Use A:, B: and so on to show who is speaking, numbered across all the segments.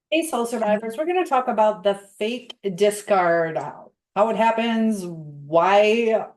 A: Hey, soul survivors, we're going to talk about the fake discard, how it happens, why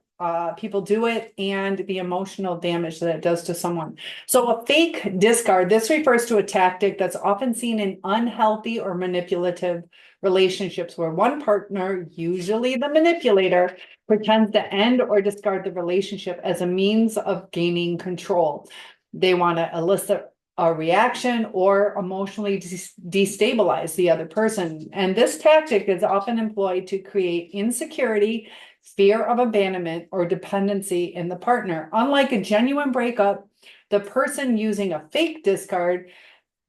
A: people do it, and the emotional damage that it does to someone. So, a fake discard, this refers to a tactic that's often seen in unhealthy or manipulative relationships where one partner, usually the manipulator, pretends to end or discard the relationship as a means of gaining control. They want to elicit a reaction or emotionally destabilize the other person. And this tactic is often employed to create insecurity, fear of abandonment, or dependency in the partner. Unlike a genuine breakup, the person using a fake discard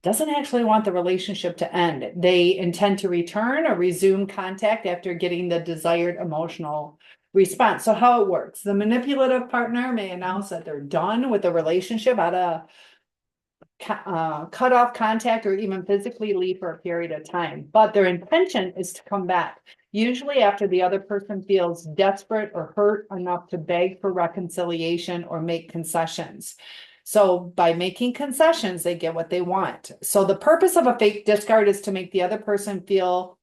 A: doesn't actually want the relationship to end. They intend to return or resume contact after getting the desired emotional response. So, how it works, the manipulative partner may announce that they're done with the relationship out of cut off contact or even physically leave for a period of time. But their intention is to come back, usually after the other person feels desperate or hurt enough to beg for reconciliation or make concessions. So by making concessions, they get what they want. So the purpose of a fake discard is to make the other person feel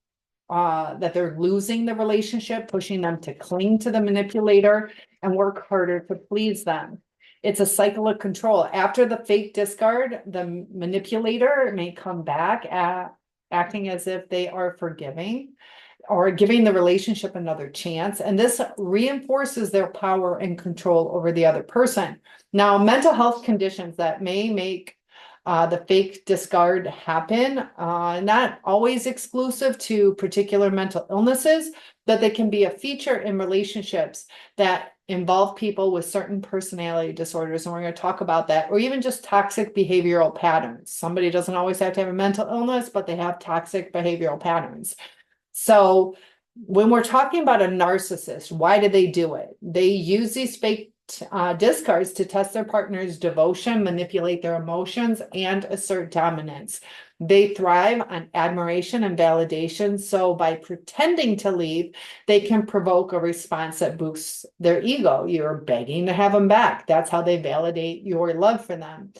A: that they're losing the relationship, pushing them to cling to the manipulator and work harder to please them. It's a cycle of control. After the fake discard, the manipulator may come back at acting as if they are forgiving or giving the relationship another chance. And this reinforces their power and control over the other person. Now, mental health conditions that may make the fake discard happen, not always exclusive to particular mental illnesses, but they can be a feature in relationships that involve people with certain personality disorders. And we're going to talk about that, or even just toxic behavioral patterns. Somebody doesn't always have to have a mental illness, but they have toxic behavioral patterns. So when we're talking about a narcissist, why do they do it? They use these fake discards to test their partner's devotion, manipulate their emotions, and assert dominance. They thrive on admiration and validation. So by pretending to leave, they can provoke a response that boosts their ego. You're begging to have them back. That's how they validate your love for them.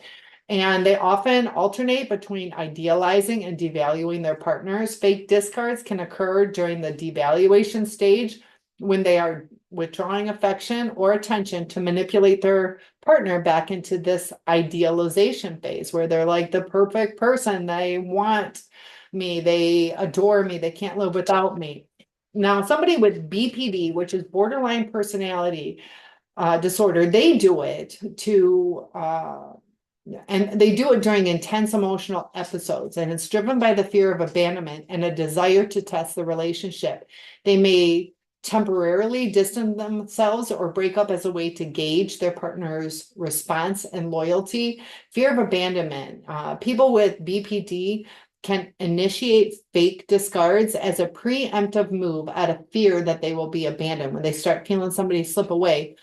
A: And they often alternate between idealizing and devaluing their partners. Fake discards can occur during the devaluation stage when they are withdrawing affection or attention to manipulate their partner back into this idealization phase where they're like the perfect person. They want me, they adore me, they can't live without me. Now, somebody with BPD, which is borderline personality disorder, they do it to and they do it during intense emotional episodes, and it's driven by the fear of abandonment and a desire to test the relationship. They may temporarily distance themselves or break up as a way to gauge their partner's response and loyalty. Fear of abandonment. People with BPD can initiate fake discards as a preemptive move out of fear that they will be abandoned. When they start feeling somebody slip away,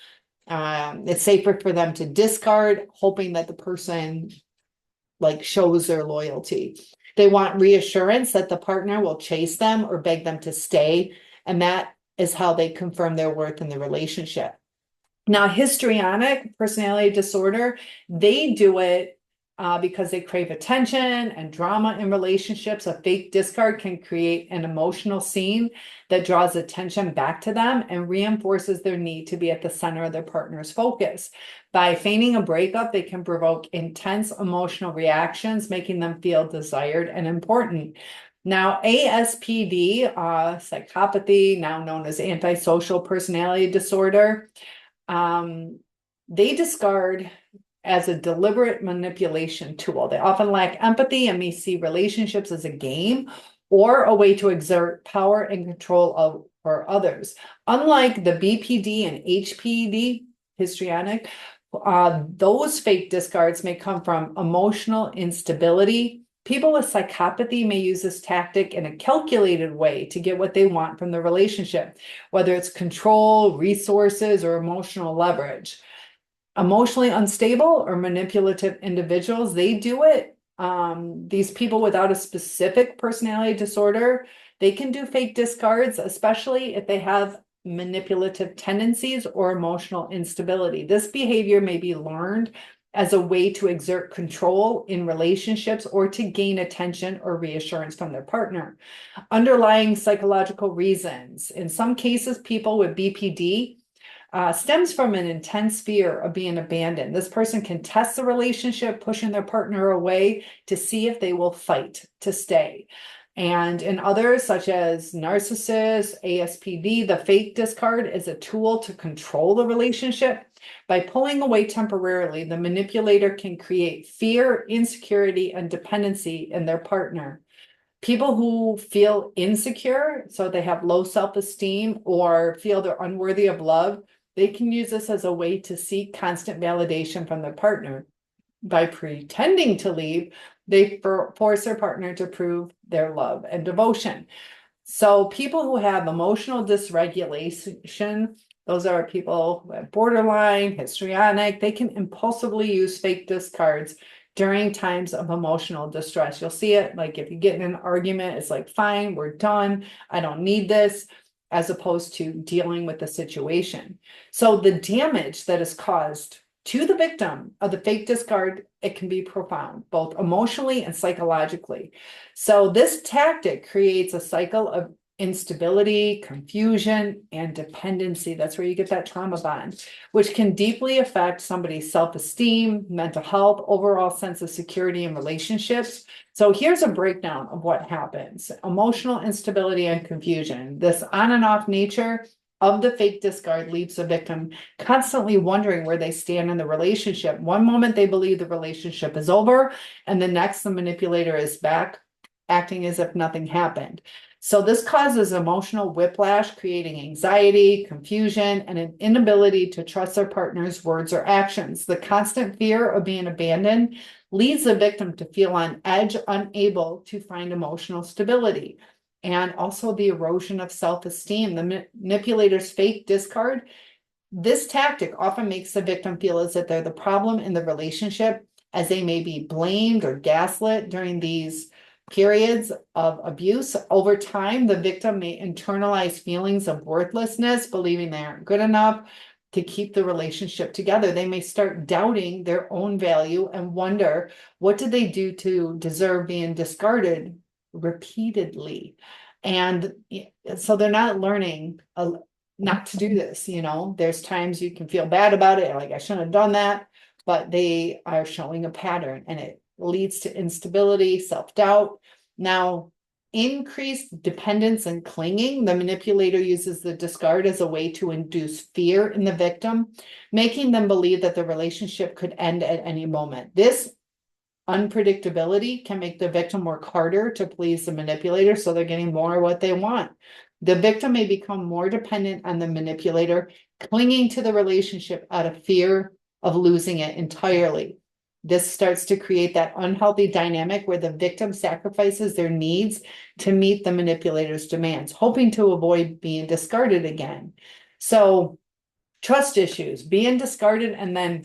A: it's safer for them to discard, hoping that the person like shows their loyalty. They want reassurance that the partner will chase them or beg them to stay, and that is how they confirm their worth in the relationship. Now, histrionic personality disorder, they do it because they crave attention and drama in relationships. A fake discard can create an emotional scene that draws attention back to them and reinforces their need to be at the center of their partner's focus. By feigning a breakup, they can provoke intense emotional reactions, making them feel desired and important. Now, ASPD, psychopathy, now known as antisocial personality disorder, um, they discard as a deliberate manipulation tool. They often lack empathy and may see relationships as a game or a way to exert power and control over others. Unlike the BPD and HPD, histrionic, those fake discards may come from emotional instability. People with psychopathy may use this tactic in a calculated way to get what they want from the relationship, whether it's control, resources, or emotional leverage. Emotionally unstable or manipulative individuals, they do it. These people without a specific personality disorder, they can do fake discards, especially if they have manipulative tendencies or emotional instability. This behavior may be learned as a way to exert control in relationships or to gain attention or reassurance from their partner. Underlying psychological reasons. In some cases, people with BPD stems from an intense fear of being abandoned. This person can test the relationship, pushing their partner away to see if they will fight to stay. And in others, such as narcissist, ASPD, the fake discard is a tool to control the relationship. By pulling away temporarily, the manipulator can create fear, insecurity, and dependency in their partner. People who feel insecure, so they have low self-esteem or feel they're unworthy of love, they can use this as a way to seek constant validation from their partner. By pretending to leave, they force their partner to prove their love and devotion. So people who have emotional dysregulation, those are people who have borderline, histrionic, they can impulsively use fake discards during times of emotional distress. You'll see it, like if you get in an argument, it's like, fine, we're done, I don't need this, as opposed to dealing with the situation. So the damage that is caused to the victim of the fake discard, it can be profound, both emotionally and psychologically. So this tactic creates a cycle of instability, confusion, and dependency. That's where you get that trauma bond, which can deeply affect somebody's self-esteem, mental health, overall sense of security in relationships. So here's a breakdown of what happens. Emotional instability and confusion. This on and off nature of the fake discard leaves the victim constantly wondering where they stand in the relationship. One moment they believe the relationship is over, and the next the manipulator is back, acting as if nothing happened. So this causes emotional whiplash, creating anxiety, confusion, and an inability to trust their partner's words or actions. The constant fear of being abandoned leads the victim to feel on edge, unable to find emotional stability. And also the erosion of self-esteem. The manipulator's fake discard, this tactic often makes the victim feel as if they're the problem in the relationship, as they may be blamed or gaslit during these periods of abuse. Over time, the victim may internalize feelings of worthlessness, believing they aren't good enough to keep the relationship together. They may start doubting their own value and wonder, what did they do to deserve being discarded repeatedly? And so they're not learning not to do this. There's times you can feel bad about it, like I shouldn't have done that, but they are showing a pattern, and it leads to instability, self-doubt. Now, increased dependence and clinging. The manipulator uses the discard as a way to induce fear in the victim, making them believe that the relationship could end at any moment. This unpredictability can make the victim work harder to please the manipulator, so they're getting more of what they want. The victim may become more dependent on the manipulator, clinging to the relationship out of fear of losing it entirely. This starts to create that unhealthy dynamic where the victim sacrifices their needs to meet the manipulator's demands, hoping to avoid being discarded again. So trust issues, being discarded and then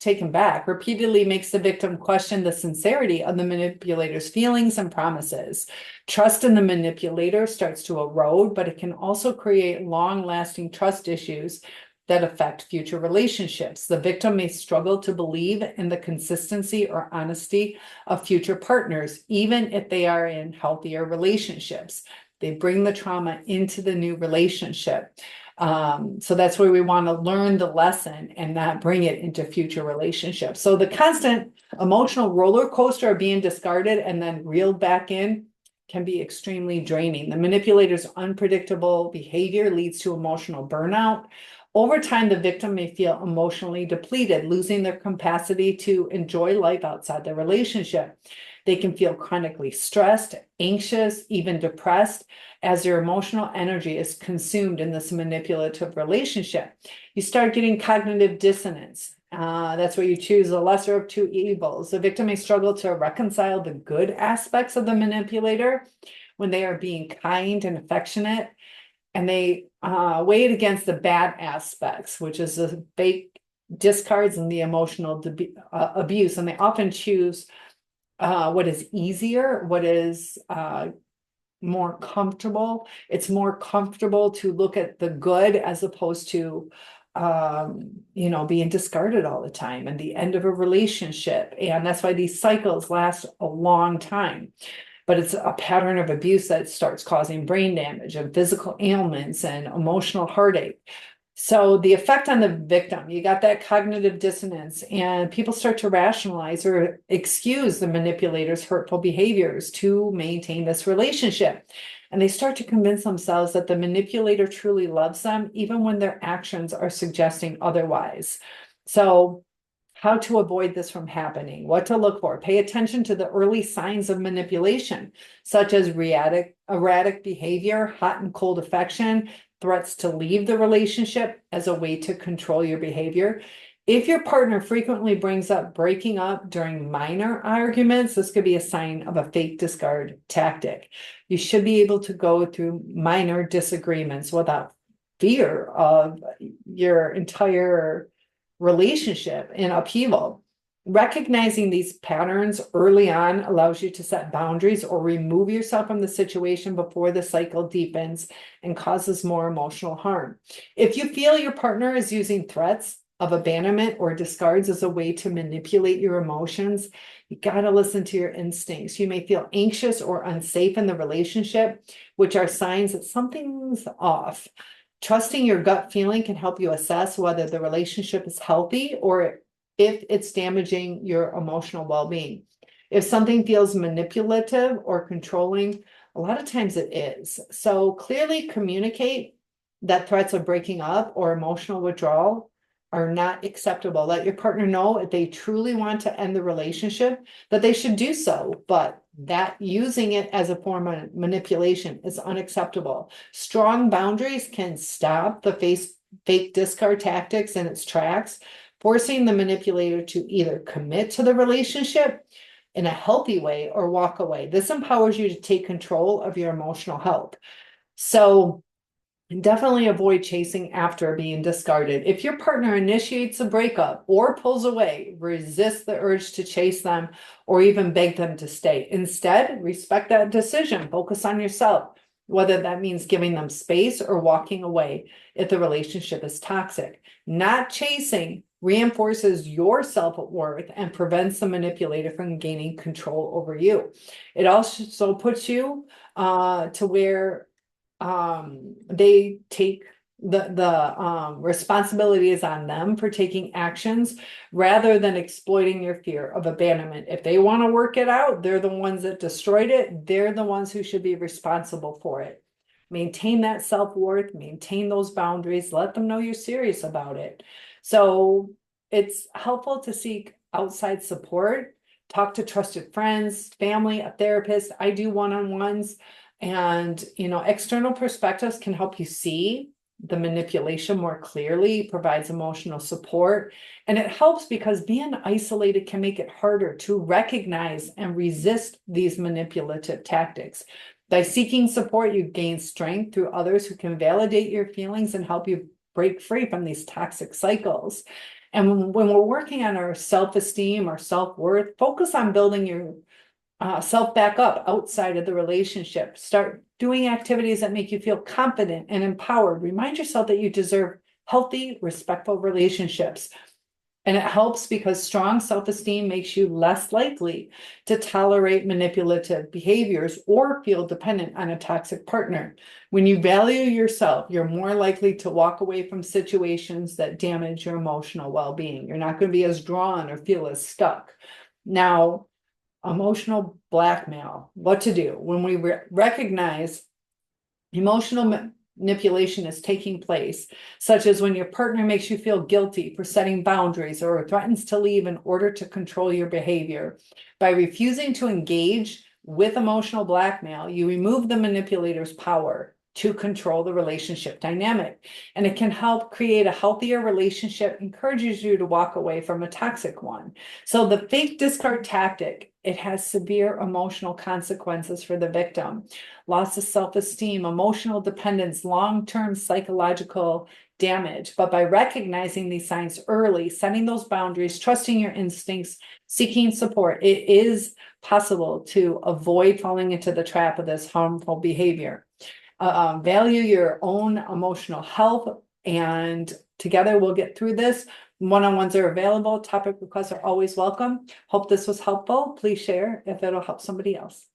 A: taken back repeatedly makes the victim question the sincerity of the manipulator's feelings and promises. Trust in the manipulator starts to erode, but it can also create long-lasting trust issues that affect future relationships. The victim may struggle to believe in the consistency or honesty of future partners, even if they are in healthier relationships. They bring the trauma into the new relationship. So that's where we want to learn the lesson and not bring it into future relationships. So the constant emotional roller coaster of being discarded and then reeled back in can be extremely draining. The manipulator's unpredictable behavior leads to emotional burnout. Over time, the victim may feel emotionally depleted, losing their capacity to enjoy life outside the relationship. They can feel chronically stressed, anxious, even depressed, as their emotional energy is consumed in this manipulative relationship. You start getting cognitive dissonance. That's where you choose the lesser of two evils. The victim may struggle to reconcile the good aspects of the manipulator when they are being kind and affectionate, and they weigh it against the bad aspects, which is the fake discards and the emotional abuse. And they often choose what is easier, what is more comfortable. It's more comfortable to look at the good as opposed to being discarded all the time and the end of a relationship. And that's why these cycles last a long time. But it's a pattern of abuse that starts causing brain damage and physical ailments and emotional heartache. So the effect on the victim, you got that cognitive dissonance, and people start to rationalize or excuse the manipulator's hurtful behaviors to maintain this relationship. And they start to convince themselves that the manipulator truly loves them, even when their actions are suggesting otherwise. So how to avoid this from happening, what to look for. Pay attention to the early signs of manipulation, such as erratic behavior, hot and cold affection, threats to leave the relationship as a way to control your behavior. If your partner frequently brings up breaking up during minor arguments, this could be a sign of a fake discard tactic. You should be able to go through minor disagreements without fear of your entire relationship in upheaval. Recognizing these patterns early on allows you to set boundaries or remove yourself from the situation before the cycle deepens and causes more emotional harm. If you feel your partner is using threats of abandonment or discards as a way to manipulate your emotions, you got to listen to your instincts. You may feel anxious or unsafe in the relationship, which are signs that something's off. Trusting your gut feeling can help you assess whether the relationship is healthy or if it's damaging your emotional well-being. If something feels manipulative or controlling, a lot of times it is. So clearly communicate that threats of breaking up or emotional withdrawal are not acceptable. Let your partner know if they truly want to end the relationship, that they should do so, but that using it as a form of manipulation is unacceptable. Strong boundaries can stop the fake discard tactics in its tracks, forcing the manipulator to either commit to the relationship in a healthy way or walk away. This empowers you to take control of your emotional health. So definitely avoid chasing after being discarded. If your partner initiates a breakup or pulls away, resist the urge to chase them or even beg them to stay. Instead, respect that decision. Focus on yourself, whether that means giving them space or walking away if the relationship is toxic. Not chasing reinforces your self-worth and prevents the manipulator from gaining control over you. It also puts you to where they take the responsibility is on them for taking actions rather than exploiting your fear of abandonment. If they want to work it out, they're the ones that destroyed it. They're the ones who should be responsible for it. Maintain that self-worth, maintain those boundaries, let them know you're serious about it. So it's helpful to seek outside support, talk to trusted friends, family, a therapist. I do one-on-ones. And, external perspectives can help you see the manipulation more clearly, provides emotional support. And it helps because being isolated can make it harder to recognize and resist these manipulative tactics. By seeking support, you gain strength through others who can validate your feelings and help you break free from these toxic cycles. And when we're working on our self-esteem, our self-worth, focus on building your self back up outside of the relationship. Start doing activities that make you feel confident and empowered. Remind yourself that you deserve healthy, respectful relationships. And it helps because strong self-esteem makes you less likely to tolerate manipulative behaviors or feel dependent on a toxic partner. When you value yourself, you're more likely to walk away from situations that damage your emotional well-being. You're not going to be as drawn or feel as stuck. Now, emotional blackmail, what to do when we recognize emotional manipulation is taking place, such as when your partner makes you feel guilty for setting boundaries or threatens to leave in order to control your behavior. By refusing to engage with emotional blackmail, you remove the manipulator's power to control the relationship dynamic. And it can help create a healthier relationship, encourages you to walk away from a toxic one. So the fake discard tactic, it has severe emotional consequences for the victim. Loss of self-esteem, emotional dependence, long-term psychological damage. But by recognizing these signs early, setting those boundaries, trusting your instincts, seeking support, it is possible to avoid falling into the trap of this harmful behavior. Value your own emotional health, And together we'll get through this. One-on-ones are available. Topic requests are always welcome. Hope this was helpful. Please share if it'll help somebody else.